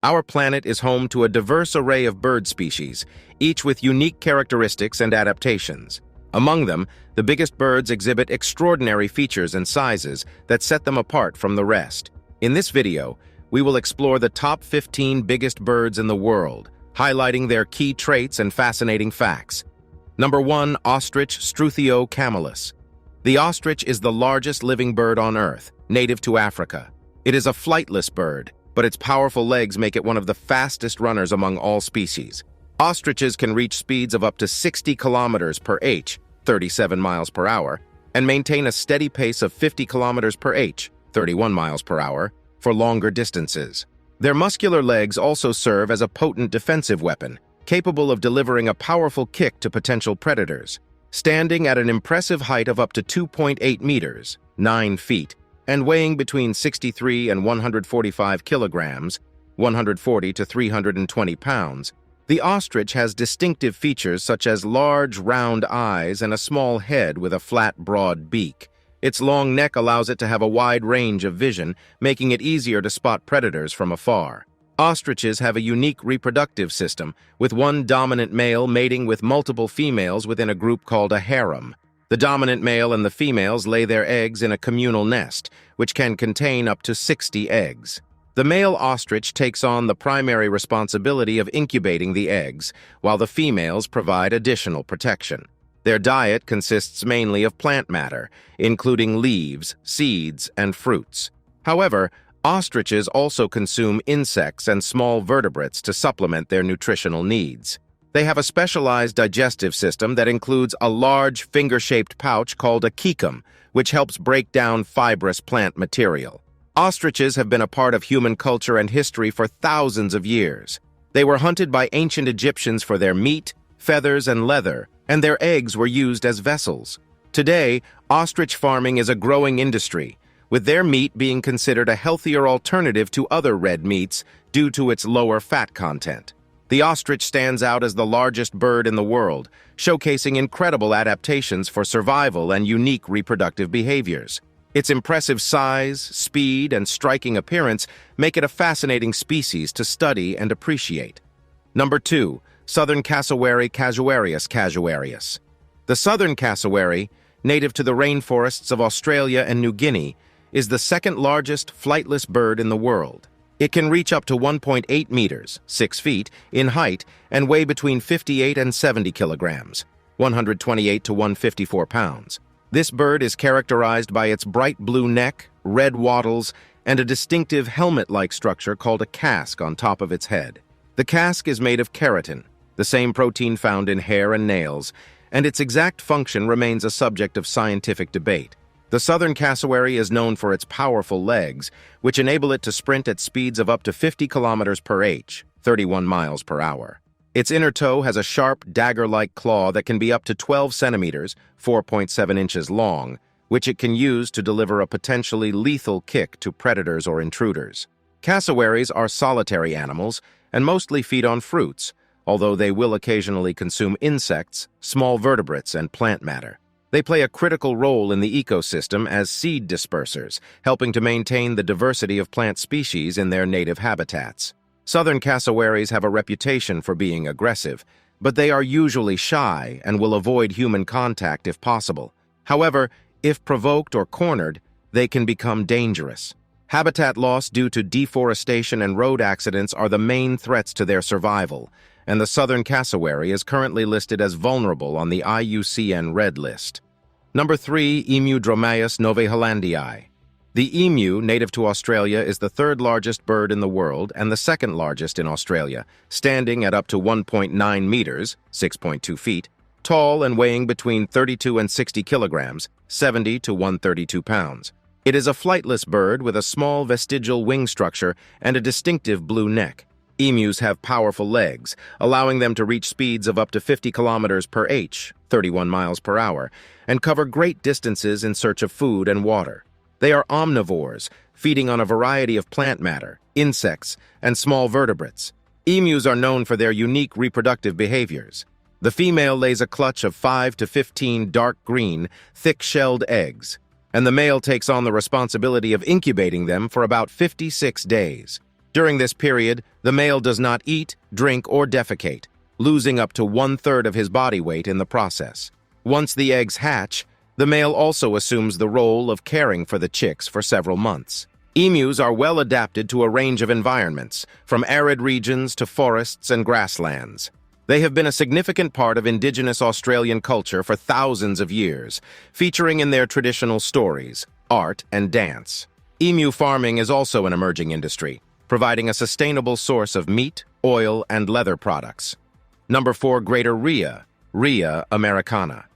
Our planet is home to a diverse array of bird species, each with unique characteristics and adaptations. Among them, the biggest birds exhibit extraordinary features and sizes that set them apart from the rest. In this video, we will explore the top 15 biggest birds in the world, highlighting their key traits and fascinating facts. Number 1. Ostrich Struthio camelus. The ostrich is the largest living bird on Earth, native to Africa. It is a flightless bird, but its powerful legs make it one of the fastest runners among all species. Ostriches can reach speeds of up to 60 kilometers per h, 37 miles per hour, and maintain a steady pace of 50 kilometers per h, 31 miles per hour, for longer distances. Their muscular legs also serve as a potent defensive weapon, capable of delivering a powerful kick to potential predators. Standing at an impressive height of up to 2.8 meters, 9 feet, and weighing between 63 and 145 kilograms, 140 to 320 pounds, the ostrich has distinctive features such as large, round eyes and a small head with a flat, broad beak. Its long neck allows it to have a wide range of vision, making it easier to spot predators from afar. Ostriches have a unique reproductive system, with one dominant male mating with multiple females within a group called a harem. The dominant male and the females lay their eggs in a communal nest, which can contain up to 60 eggs. The male ostrich takes on the primary responsibility of incubating the eggs, while the females provide additional protection. Their diet consists mainly of plant matter, including leaves, seeds, and fruits. However, ostriches also consume insects and small vertebrates to supplement their nutritional needs. They have a specialized digestive system that includes a large finger-shaped pouch called a cecum, which helps break down fibrous plant material. Ostriches have been a part of human culture and history for thousands of years. They were hunted by ancient Egyptians for their meat, feathers, and leather, and their eggs were used as vessels. Today, ostrich farming is a growing industry, with their meat being considered a healthier alternative to other red meats due to its lower fat content. The ostrich stands out as the largest bird in the world, showcasing incredible adaptations for survival and unique reproductive behaviors. Its impressive size, speed, and striking appearance make it a fascinating species to study and appreciate. Number 2. Southern cassowary casuarius. The southern cassowary, native to the rainforests of Australia and New Guinea, is the second largest flightless bird in the world. It can reach up to 1.8 meters, 6 feet, in height and weigh between 58 and 70 kilograms, 128 to 154 pounds. This bird is characterized by its bright blue neck, red wattles, and a distinctive helmet-like structure called a casque on top of its head. The casque is made of keratin, the same protein found in hair and nails, and its exact function remains a subject of scientific debate. The southern cassowary is known for its powerful legs, which enable it to sprint at speeds of up to 50 kilometers per h, 31 miles per hour. Its inner toe has a sharp, dagger-like claw that can be up to 12 centimeters, 4.7 inches long, which it can use to deliver a potentially lethal kick to predators or intruders. Cassowaries are solitary animals and mostly feed on fruits, although they will occasionally consume insects, small vertebrates, and plant matter. They play a critical role in the ecosystem as seed dispersers, helping to maintain the diversity of plant species in their native habitats. Southern cassowaries have a reputation for being aggressive, but they are usually shy and will avoid human contact if possible. However, if provoked or cornered, they can become dangerous. Habitat loss due to deforestation and road accidents are the main threats to their survival, and the southern cassowary is currently listed as vulnerable on the IUCN Red List. Number 3. Emu Dromaeus novaeholandii. The emu, native to Australia, is the third largest bird in the world and the second largest in Australia, standing at up to 1.9 meters, 6.2 feet, tall and weighing between 32 and 60 kilograms, 70 to 132 pounds. It is a flightless bird with a small vestigial wing structure and a distinctive blue neck. Emus have powerful legs, allowing them to reach speeds of up to 50 kilometers per h, 31 miles per hour, and cover great distances in search of food and water. They are omnivores, feeding on a variety of plant matter, insects, and small vertebrates. Emus are known for their unique reproductive behaviors. The female lays a clutch of 5 to 15 dark green, thick-shelled eggs, and the male takes on the responsibility of incubating them for about 56 days. During this period, the male does not eat, drink, or defecate, losing up to 1/3 of his body weight in the process. Once the eggs hatch, the male also assumes the role of caring for the chicks for several months. Emus are well adapted to a range of environments, from arid regions to forests and grasslands. They have been a significant part of indigenous Australian culture for thousands of years, featuring in their traditional stories, art, and dance. Emu farming is also an emerging industry, providing a sustainable source of meat, oil, and leather products. Number 4. Greater rhea, Rhea americana.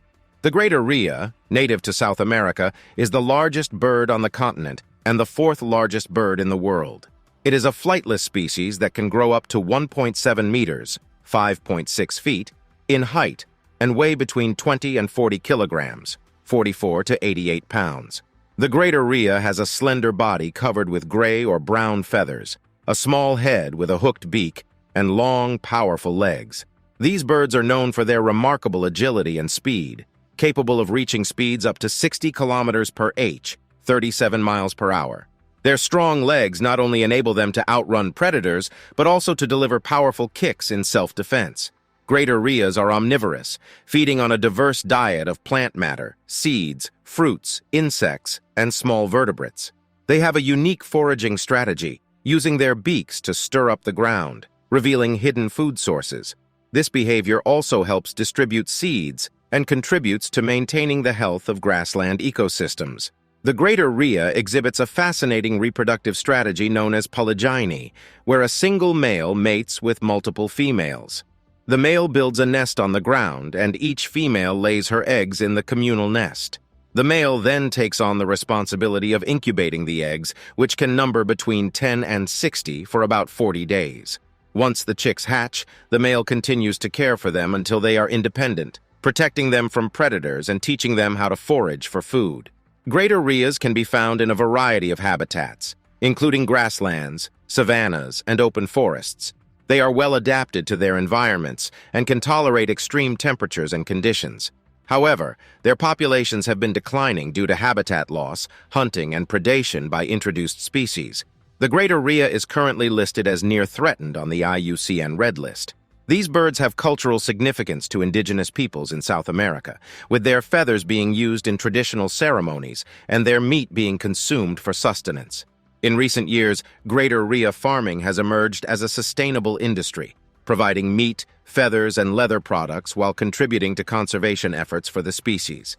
The greater rhea, native to South America, is the largest bird on the continent and the 4th largest bird in the world. It is a flightless species that can grow up to 1.7 meters, 5.6 feet, in height and weigh between 20 and 40 kilograms, 44 to 88 pounds. The greater rhea has a slender body covered with gray or brown feathers, a small head with a hooked beak, and long, powerful legs. These birds are known for their remarkable agility and speed, capable of reaching speeds up to 60 kilometers per h, 37 miles per hour. Their strong legs not only enable them to outrun predators, but also to deliver powerful kicks in self-defense. Greater rheas are omnivorous, feeding on a diverse diet of plant matter, seeds, fruits, insects, and small vertebrates. They have a unique foraging strategy, using their beaks to stir up the ground, revealing hidden food sources. This behavior also helps distribute seeds and contributes to maintaining the health of grassland ecosystems. The greater rhea exhibits a fascinating reproductive strategy known as polygyny, where a single male mates with multiple females. The male builds a nest on the ground, and each female lays her eggs in the communal nest. The male then takes on the responsibility of incubating the eggs, which can number between 10 and 60 for about 40 days. Once the chicks hatch, the male continues to care for them until they are independent, protecting them from predators and teaching them how to forage for food. Greater rheas can be found in a variety of habitats, including grasslands, savannas, and open forests. They are well adapted to their environments and can tolerate extreme temperatures and conditions. However, their populations have been declining due to habitat loss, hunting, and predation by introduced species. The greater rhea is currently listed as near threatened on the IUCN Red List. These birds have cultural significance to indigenous peoples in South America, with their feathers being used in traditional ceremonies and their meat being consumed for sustenance. In recent years, greater rhea farming has emerged as a sustainable industry, providing meat, feathers, and leather products while contributing to conservation efforts for the species.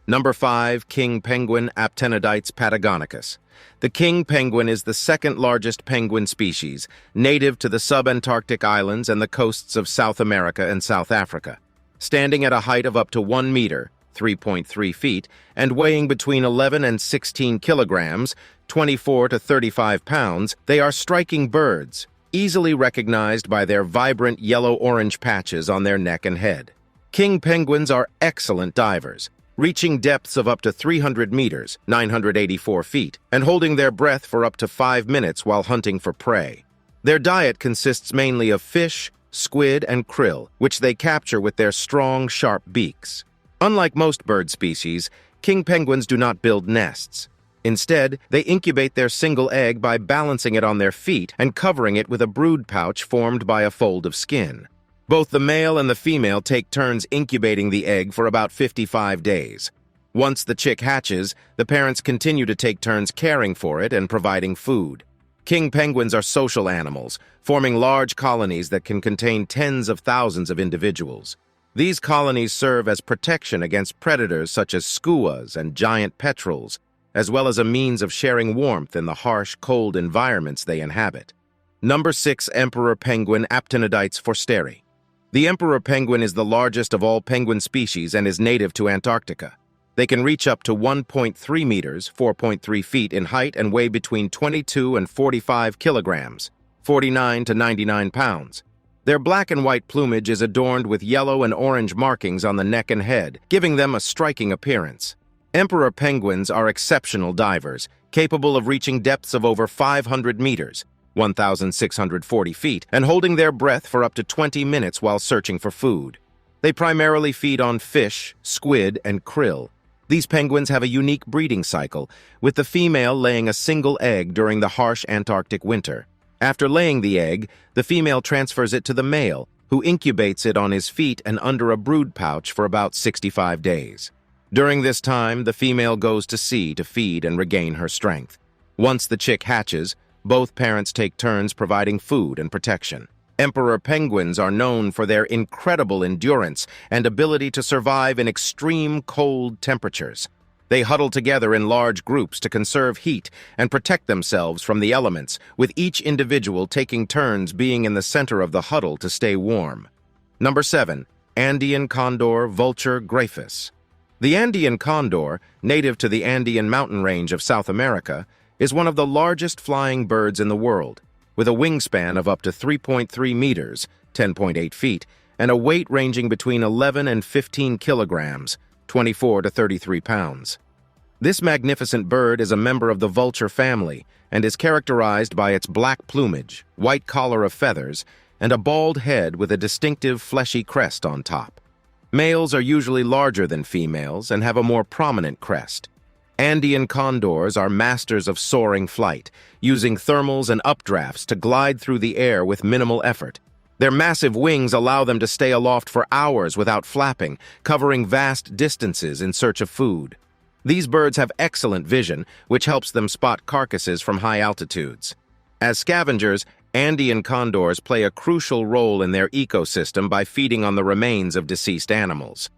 Number 5. King penguin Aptenodytes patagonicus. The king penguin is the second largest penguin species, native to the subantarctic islands and the coasts of South America and South Africa. Standing at a height of up to 1 meter, 3.3 feet, and weighing between 11 and 16 kilograms, 24 to 35 pounds, they are striking birds, easily recognized by their vibrant yellow-orange patches on their neck and head. King penguins are excellent divers, reaching depths of up to 300 meters, 984 feet, and holding their breath for up to 5 minutes while hunting for prey. Their diet consists mainly of fish, squid, and krill, which they capture with their strong, sharp beaks. Unlike most bird species, king penguins do not build nests. Instead, they incubate their single egg by balancing it on their feet and covering it with a brood pouch formed by a fold of skin. Both the male and the female take turns incubating the egg for about 55 days. Once the chick hatches, the parents continue to take turns caring for it and providing food. King penguins are social animals, forming large colonies that can contain tens of thousands of individuals. These colonies serve as protection against predators such as skuas and giant petrels, as well as a means of sharing warmth in the harsh, cold environments they inhabit. Number 6. Emperor penguin Aptenodytes forsteri. The emperor penguin is the largest of all penguin species and is native to Antarctica. They can reach up to 1.3 meters, 4.3 feet in height and weigh between 22 and 45 kilograms, 49 to 99 pounds. Their black and white plumage is adorned with yellow and orange markings on the neck and head, giving them a striking appearance. Emperor penguins are exceptional divers, capable of reaching depths of over 500 meters, 1,640 feet, and holding their breath for up to 20 minutes while searching for food. They primarily feed on fish, squid, and krill. These penguins have a unique breeding cycle, with the female laying a single egg during the harsh Antarctic winter. After laying the egg, the female transfers it to the male, who incubates it on his feet and under a brood pouch for about 65 days. During this time, the female goes to sea to feed and regain her strength. Once the chick hatches, both parents take turns providing food and protection. Emperor penguins are known for their incredible endurance and ability to survive in extreme cold temperatures. They huddle together in large groups to conserve heat and protect themselves from the elements, with each individual taking turns being in the center of the huddle to stay warm. Number 7. Andean condor vulture graphus. The Andean condor, native to the Andean mountain range of South America, is one of the largest flying birds in the world, with a wingspan of up to 3.3 meters, 10.8 feet, and a weight ranging between 11 and 15 kilograms, 24 to 33 pounds. This magnificent bird is a member of the vulture family and is characterized by its black plumage, white collar of feathers, and a bald head with a distinctive fleshy crest on top. Males are usually larger than females and have a more prominent crest. Andean condors are masters of soaring flight, using thermals and updrafts to glide through the air with minimal effort. Their massive wings allow them to stay aloft for hours without flapping, covering vast distances in search of food. These birds have excellent vision, which helps them spot carcasses from high altitudes. As scavengers, Andean condors play a crucial role in their ecosystem by feeding on the remains of deceased animals.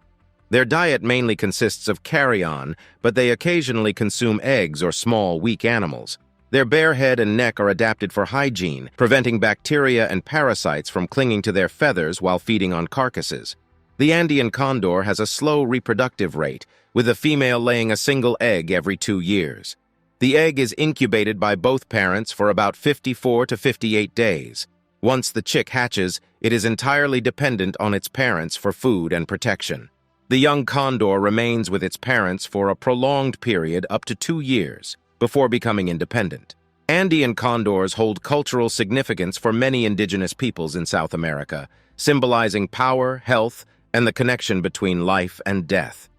Their diet mainly consists of carrion, but they occasionally consume eggs or small, weak animals. Their bare head and neck are adapted for hygiene, preventing bacteria and parasites from clinging to their feathers while feeding on carcasses. The Andean condor has a slow reproductive rate, with the female laying a single egg every 2 years. The egg is incubated by both parents for about 54 to 58 days. Once the chick hatches, it is entirely dependent on its parents for food and protection. The young condor remains with its parents for a prolonged period up to 2 years, before becoming independent. Andean condors hold cultural significance for many indigenous peoples in South America, symbolizing power, health, and the connection between life and death.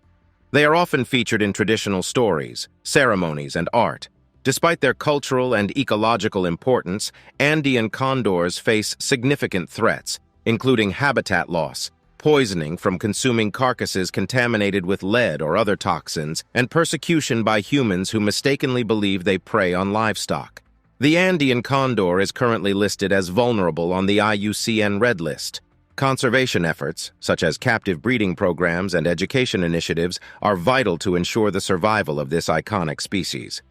They are often featured in traditional stories, ceremonies, and art. Despite their cultural and ecological importance, Andean condors face significant threats, including habitat loss, poisoning from consuming carcasses contaminated with lead or other toxins, and persecution by humans who mistakenly believe they prey on livestock. The Andean condor is currently listed as vulnerable on the IUCN Red List. Conservation efforts, such as captive breeding programs and education initiatives, are vital to ensure the survival of this iconic species.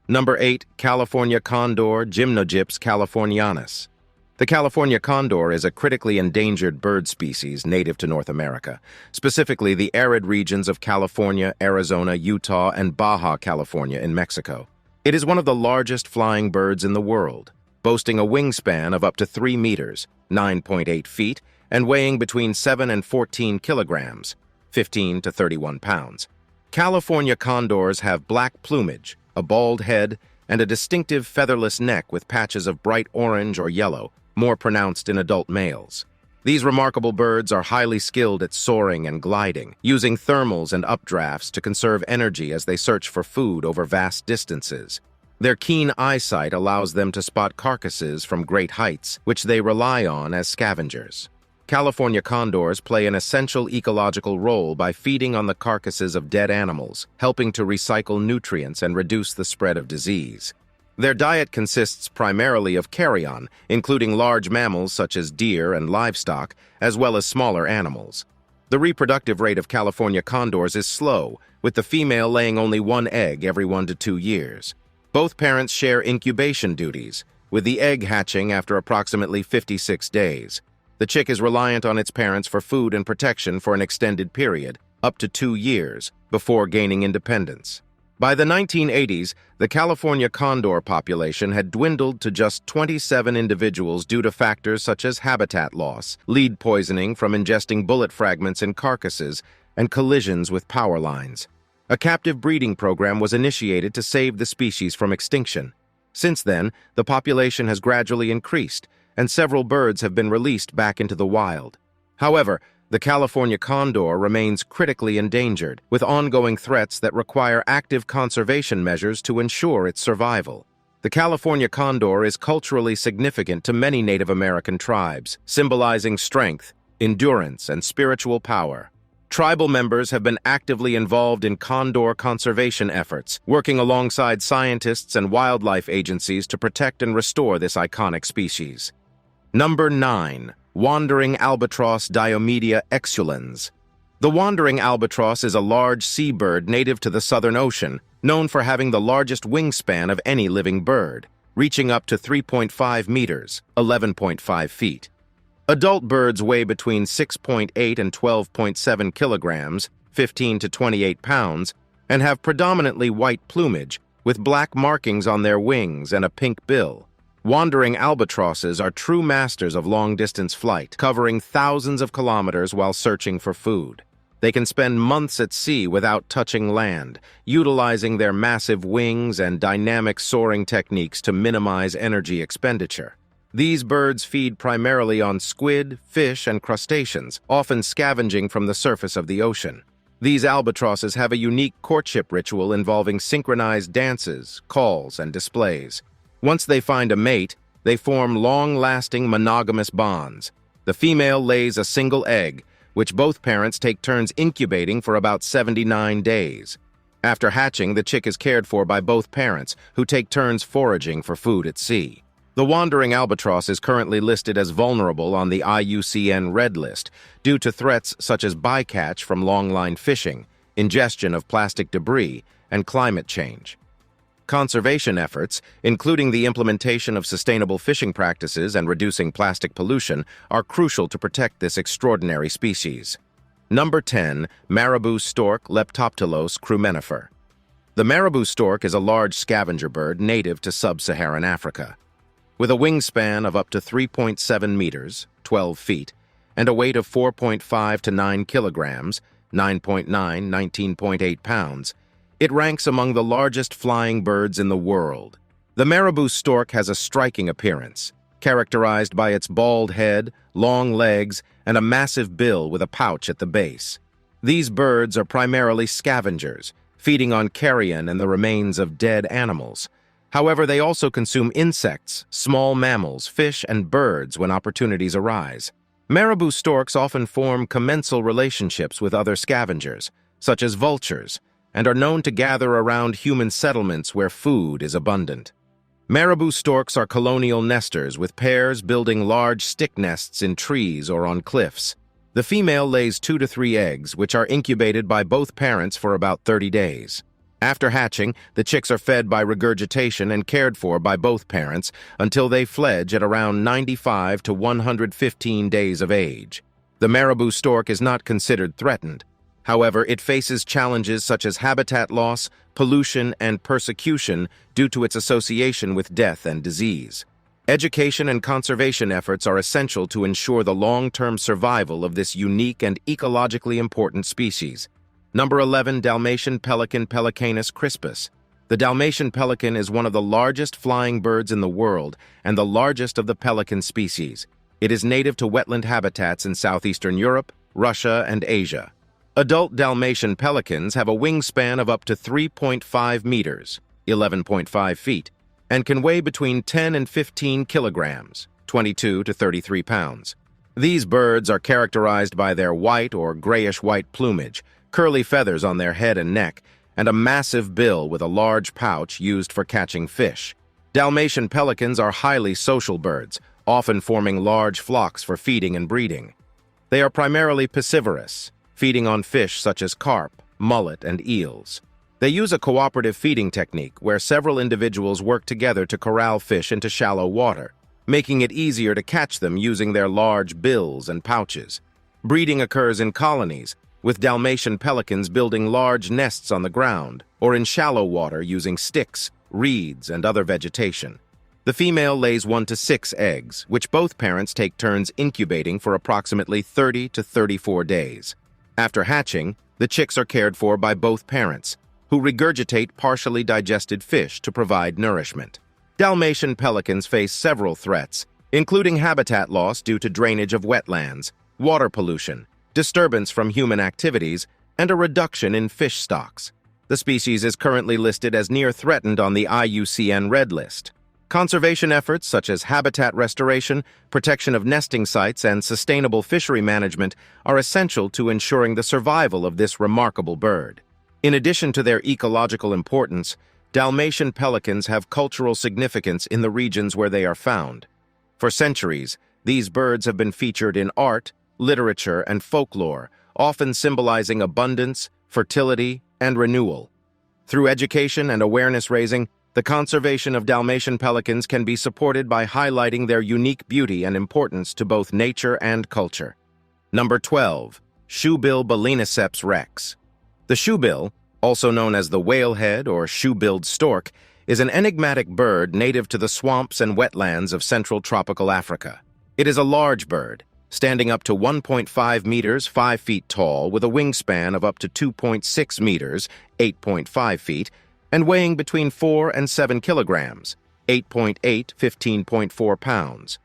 Number 8. California condor Gymnogyps californianus. The California condor is a critically endangered bird species native to North America, specifically the arid regions of California, Arizona, Utah, and Baja California in Mexico. It is one of the largest flying birds in the world, boasting a wingspan of up to 3 meters, 9.8 feet, and weighing between 7 and 14 kilograms, 15 to 31 pounds. California condors have black plumage, a bald head, and a distinctive featherless neck with patches of bright orange or yellow, more pronounced in adult males. These remarkable birds are highly skilled at soaring and gliding, using thermals and updrafts to conserve energy as they search for food over vast distances. Their keen eyesight allows them to spot carcasses from great heights, which they rely on as scavengers. California condors play an essential ecological role by feeding on the carcasses of dead animals, helping to recycle nutrients and reduce the spread of disease. Their diet consists primarily of carrion, including large mammals such as deer and livestock, as well as smaller animals. The reproductive rate of California condors is slow, with the female laying only 1 egg every 1 to 2 years. Both parents share incubation duties, with the egg hatching after approximately 56 days. The chick is reliant on its parents for food and protection for an extended period, up to 2 years, before gaining independence. By the 1980s, the California condor population had dwindled to just 27 individuals due to factors such as habitat loss, lead poisoning from ingesting bullet fragments in carcasses, and collisions with power lines. A captive breeding program was initiated to save the species from extinction. Since then, the population has gradually increased, and several birds have been released back into the wild. However, the California condor remains critically endangered, with ongoing threats that require active conservation measures to ensure its survival. The California condor is culturally significant to many Native American tribes, symbolizing strength, endurance, and spiritual power. Tribal members have been actively involved in condor conservation efforts, working alongside scientists and wildlife agencies to protect and restore this iconic species. Number 9. Wandering albatross Diomedia exulans. The wandering albatross is a large seabird native to the Southern Ocean, known for having the largest wingspan of any living bird, reaching up to 3.5 meters, 11.5 feet. Adult birds weigh between 6.8 and 12.7 kilograms, 15 to 28 pounds, and have predominantly white plumage, with black markings on their wings and a pink bill. Wandering albatrosses are true masters of long-distance flight, covering thousands of kilometers while searching for food. They can spend months at sea without touching land, utilizing their massive wings and dynamic soaring techniques to minimize energy expenditure. These birds feed primarily on squid, fish, and crustaceans, often scavenging from the surface of the ocean. These albatrosses have a unique courtship ritual involving synchronized dances, calls, and displays. Once they find a mate, they form long-lasting monogamous bonds. The female lays a single egg, which both parents take turns incubating for about 79 days. After hatching, the chick is cared for by both parents, who take turns foraging for food at sea. The wandering albatross is currently listed as vulnerable on the IUCN Red List due to threats such as bycatch from longline fishing, ingestion of plastic debris, and climate change. Conservation efforts, including the implementation of sustainable fishing practices and reducing plastic pollution, are crucial to protect this extraordinary species. Number 10. Marabou stork Leptoptylos crumenifer. The marabou stork is a large scavenger bird native to sub-Saharan Africa. With a wingspan of up to 3.7 meters, 12 feet, and a weight of 4.5 to 9 kilograms, 9.9, 19.8 pounds, it ranks among the largest flying birds in the world. The marabou stork has a striking appearance, characterized by its bald head, long legs, and a massive bill with a pouch at the base. These birds are primarily scavengers, feeding on carrion and the remains of dead animals. However, they also consume insects, small mammals, fish, and birds when opportunities arise. Marabou storks often form commensal relationships with other scavengers, such as vultures, and are known to gather around human settlements where food is abundant. Marabou storks are colonial nesters, with pairs building large stick nests in trees or on cliffs. The female lays 2 to 3 eggs, which are incubated by both parents for about 30 days. After hatching, the chicks are fed by regurgitation and cared for by both parents until they fledge at around 95 to 115 days of age. The marabou stork is not considered threatened. However, it faces challenges such as habitat loss, pollution, and persecution due to its association with death and disease. Education and conservation efforts are essential to ensure the long-term survival of this unique and ecologically important species. Number 11. Dalmatian pelican Pelecanus crispus. The Dalmatian pelican is one of the largest flying birds in the world and the largest of the pelican species. It is native to wetland habitats in southeastern Europe, Russia, and Asia. Adult Dalmatian pelicans have a wingspan of up to 3.5 meters, 11.5 feet, and can weigh between 10 and 15 kilograms, 22 to 33 pounds. These birds are characterized by their white or grayish-white plumage, curly feathers on their head and neck, and a massive bill with a large pouch used for catching fish. Dalmatian pelicans are highly social birds, often forming large flocks for feeding and breeding. They are primarily piscivorous, feeding on fish such as carp, mullet, and eels. They use a cooperative feeding technique where several individuals work together to corral fish into shallow water, making it easier to catch them using their large bills and pouches. Breeding occurs in colonies, with Dalmatian pelicans building large nests on the ground or in shallow water using sticks, reeds, and other vegetation. The female lays 1 to 6 eggs, which both parents take turns incubating for approximately 30 to 34 days. After hatching, the chicks are cared for by both parents, who regurgitate partially digested fish to provide nourishment. Dalmatian pelicans face several threats, including habitat loss due to drainage of wetlands, water pollution, disturbance from human activities, and a reduction in fish stocks. The species is currently listed as near threatened on the IUCN Red List. Conservation efforts such as habitat restoration, protection of nesting sites, and sustainable fishery management are essential to ensuring the survival of this remarkable bird. In addition to their ecological importance, Dalmatian pelicans have cultural significance in the regions where they are found. For centuries, these birds have been featured in art, literature, and folklore, often symbolizing abundance, fertility, and renewal. Through education and awareness raising, the conservation of Dalmatian pelicans can be supported by highlighting their unique beauty and importance to both nature and culture. Number 12. Shoebill Baleniceps rex. The shoebill, also known as the whalehead or shoe-billed stork, is an enigmatic bird native to the swamps and wetlands of central tropical Africa. It is a large bird, standing up to 1.5 meters, 5 feet tall, with a wingspan of up to 2.6 meters, 8.5 feet, and weighing between 4 and 7 kilograms, 8.8, 15.4 pounds.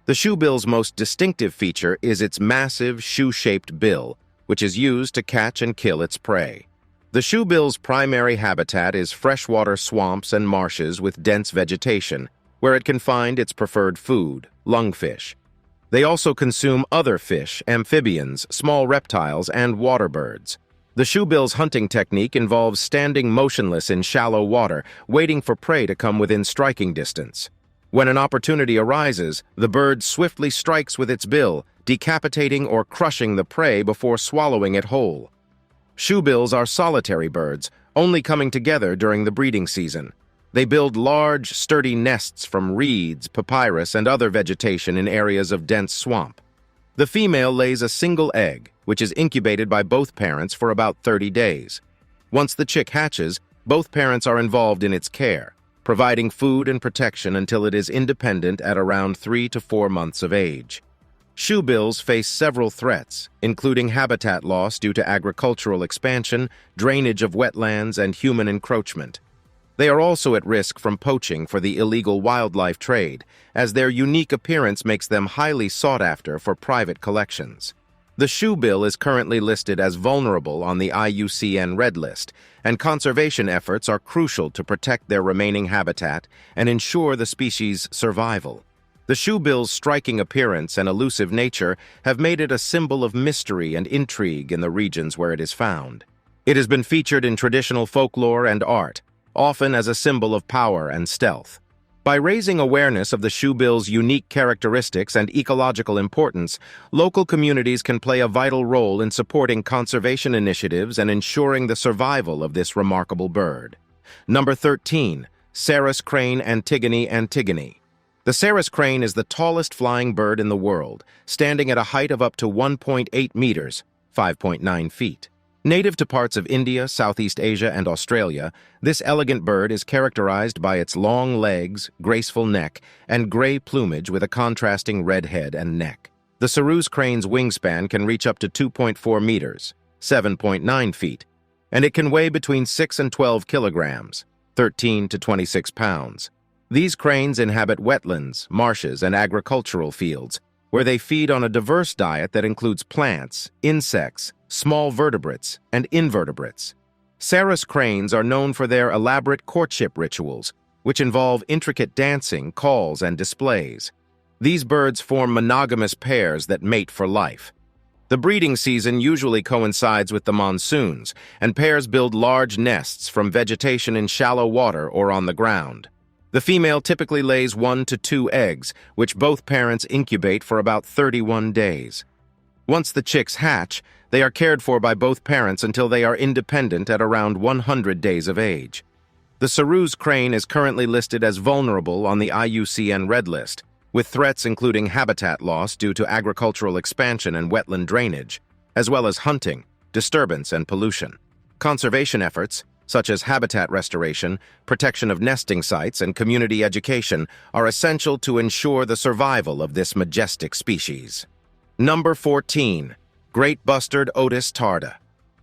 The shoebill's most distinctive feature is its massive, shoe-shaped bill, which is used to catch and kill its prey. The shoebill's primary habitat is freshwater swamps and marshes with dense vegetation, where it can find its preferred food, lungfish. They also consume other fish, amphibians, small reptiles, and water birds. The shoebill's hunting technique involves standing motionless in shallow water, waiting for prey to come within striking distance. When an opportunity arises, the bird swiftly strikes with its bill, decapitating or crushing the prey before swallowing it whole. Shoebills are solitary birds, only coming together during the breeding season. They build large, sturdy nests from reeds, papyrus, and other vegetation in areas of dense swamp. The female lays a single egg, which is incubated by both parents for about 30 days. Once the chick hatches, both parents are involved in its care, providing food and protection until it is independent at around 3 to 4 months of age. Shoebills face several threats, including habitat loss due to agricultural expansion, drainage of wetlands, and human encroachment. They are also at risk from poaching for the illegal wildlife trade, as their unique appearance makes them highly sought after for private collections. The shoebill is currently listed as vulnerable on the IUCN Red List, and conservation efforts are crucial to protect their remaining habitat and ensure the species' survival. The shoebill's striking appearance and elusive nature have made it a symbol of mystery and intrigue in the regions where it is found. It has been featured in traditional folklore and art, often as a symbol of power and stealth. By raising awareness of the shoebill's unique characteristics and ecological importance, local communities can play a vital role in supporting conservation initiatives and ensuring the survival of this remarkable bird. Number 13. Sarus crane Antigone. The Sarus crane is the tallest flying bird in the world, standing at a height of up to 1.8 meters, 5.9 feet. Native to parts of India, Southeast Asia, and Australia, this elegant bird is characterized by its long legs, graceful neck, and gray plumage with a contrasting red head and neck. The Sarus crane's wingspan can reach up to 2.4 meters, 7.9 feet, and it can weigh between 6 and 12 kilograms, 13 to 26 pounds. These cranes inhabit wetlands, marshes, and agricultural fields, where they feed on a diverse diet that includes plants, insects, small vertebrates, and invertebrates. Sarus cranes are known for their elaborate courtship rituals, which involve intricate dancing, calls, and displays. These birds form monogamous pairs that mate for life. The breeding season usually coincides with the monsoons, and pairs build large nests from vegetation in shallow water or on the ground. The female typically lays 1 to 2 eggs, which both parents incubate for about 31 days. Once the chicks hatch, they are cared for by both parents until they are independent at around 100 days of age. The Sarus crane is currently listed as vulnerable on the IUCN Red List, with threats including habitat loss due to agricultural expansion and wetland drainage, as well as hunting, disturbance, and pollution. Conservation efforts, such as habitat restoration, protection of nesting sites, and community education, are essential to ensure the survival of this majestic species. Number 14. Great Bustard Otis tarda.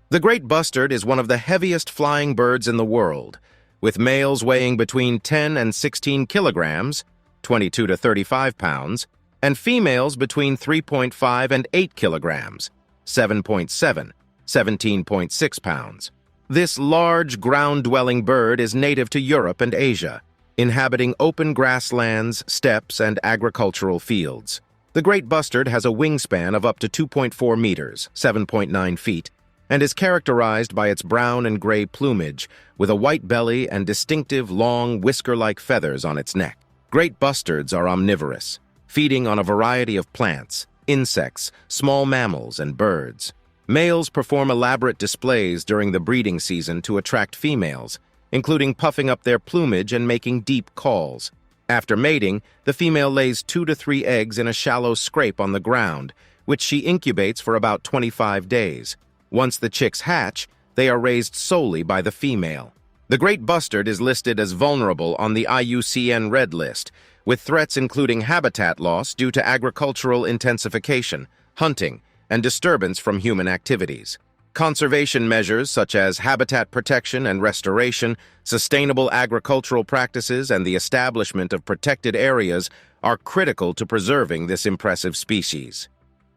The great bustard is one of the heaviest flying birds in the world, with males weighing between 10 and 16 kilograms, 22 to 35 pounds, and females between 3.5 and 8 kilograms, 7.7, 17.6 pounds. This large, ground-dwelling bird is native to Europe and Asia, inhabiting open grasslands, steppes, and agricultural fields. The great bustard has a wingspan of up to 2.4 meters, 7.9 feet, and is characterized by its brown and gray plumage, with a white belly and distinctive long, whisker-like feathers on its neck. Great bustards are omnivorous, feeding on a variety of plants, insects, small mammals, and birds. Males perform elaborate displays during the breeding season to attract females, including puffing up their plumage and making deep calls. After mating, the female lays 2 to 3 eggs in a shallow scrape on the ground, which she incubates for about 25 days. Once the chicks hatch, they are raised solely by the female. The great bustard is listed as vulnerable on the IUCN Red List, with threats including habitat loss due to agricultural intensification, hunting, and disturbance from human activities. Conservation measures such as habitat protection and restoration, sustainable agricultural practices, and the establishment of protected areas are critical to preserving this impressive species.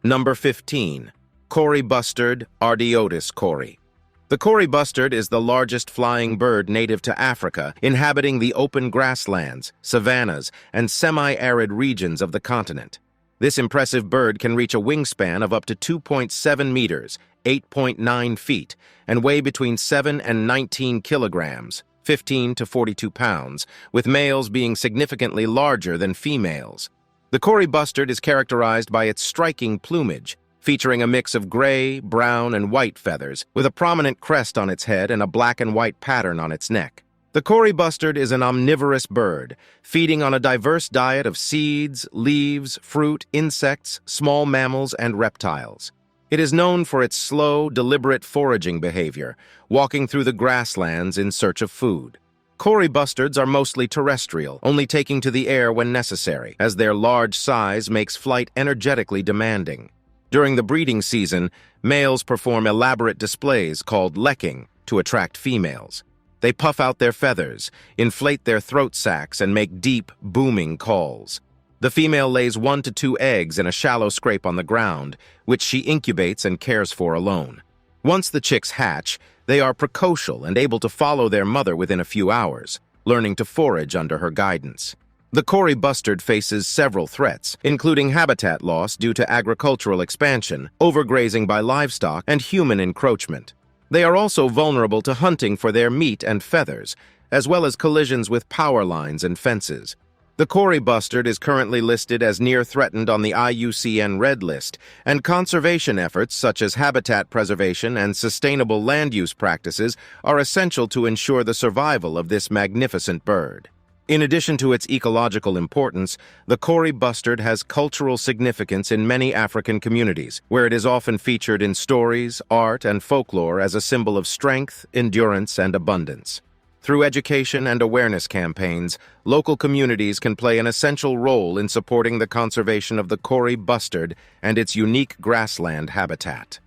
Number 15. Kori bustard, Ardiotis kori. The Kori bustard is the largest flying bird native to Africa, inhabiting the open grasslands, savannas, and semi-arid regions of the continent. This impressive bird can reach a wingspan of up to 2.7 meters, 8.9 feet, and weigh between 7 and 19 kilograms, 15 to 42 pounds, with males being significantly larger than females. The Kori bustard is characterized by its striking plumage, featuring a mix of gray, brown, and white feathers, with a prominent crest on its head and a black and white pattern on its neck. The Kori bustard is an omnivorous bird, feeding on a diverse diet of seeds, leaves, fruit, insects, small mammals, and reptiles. It is known for its slow, deliberate foraging behavior, walking through the grasslands in search of food. Kori bustards are mostly terrestrial, only taking to the air when necessary, as their large size makes flight energetically demanding. During the breeding season, males perform elaborate displays called lekking to attract females. They puff out their feathers, inflate their throat sacs, and make deep, booming calls. The female lays 1 to 2 eggs in a shallow scrape on the ground, which she incubates and cares for alone. Once the chicks hatch, they are precocial and able to follow their mother within a few hours, learning to forage under her guidance. The Kori bustard faces several threats, including habitat loss due to agricultural expansion, overgrazing by livestock, and human encroachment. They are also vulnerable to hunting for their meat and feathers, as well as collisions with power lines and fences. The Kori bustard is currently listed as near threatened on the IUCN Red List, and conservation efforts such as habitat preservation and sustainable land use practices are essential to ensure the survival of this magnificent bird. In addition to its ecological importance, the Kori bustard has cultural significance in many African communities, where it is often featured in stories, art, and folklore as a symbol of strength, endurance, and abundance. Through education and awareness campaigns, local communities can play an essential role in supporting the conservation of the Kori bustard and its unique grassland habitat.